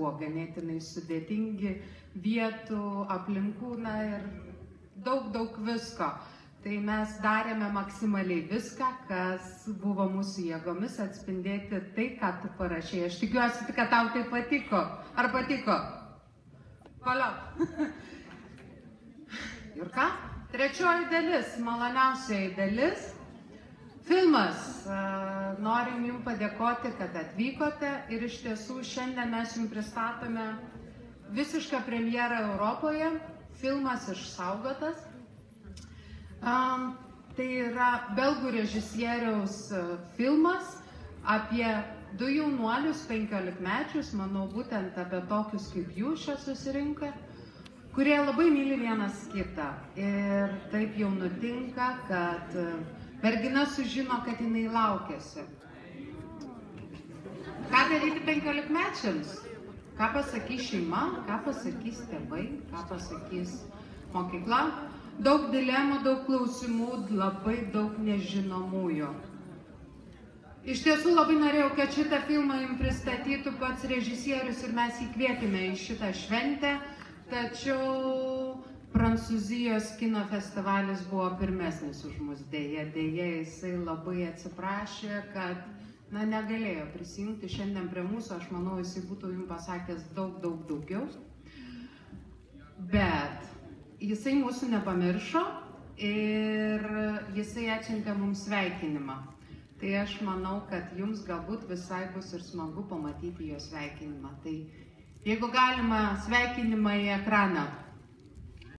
buvo ganėtinai sudėtingi, vietų, aplinkų, na ir daug visko. Tai mes darėme maksimaliai viską, kas buvo mūsų jėgomis atspindėti tai, ką tu parašei. Aš tikiuosi, kad tau tai patiko. Ar patiko? Palauk. Ir ką? Trečioji dalis, maloniausioji dalis. Filmas. Norim jums padėkoti, kad atvykote. Ir iš tiesų šiandien mes jums pristatome visišką premjerą Europoje. Filmas Išsaugotas. Tai yra belgų režisieriaus filmas apie du jaunuolius, 15-mečius, manau būtent apie tokius kaip jūs čia susirinkę, kurie labai myli vienas kitą. Ir taip jau nutinka, kad mergina sužino, kad jinai laukiasi. Ką daryti 15-mečiams? Ką pasakys šeima, ką pasakys tėvai, ką pasakys mokykla? Daug dilemų, daug klausimų, labai daug nežinomųjų. Iš tiesų labai norėjau, kad šitą filmą jums pristatytų pats režisierius ir mes jį kvietėme į šitą šventę, tačiau Prancūzijos kino festivalis buvo pirmesnis už mus, dėja, jisai labai atsiprašė, kad negalėjo prisijungti šiandien prie mūsų, aš manau, jisai būtų jums pasakęs daug daugiau. Bet jisai mūsų nepamiršo ir jisai atsiuntė mums sveikinimą. Tai aš manau, kad jums galbūt visai bus ir smagu pamatyti jo sveikinimą. Tai jeigu galima, sveikinimą į ekraną.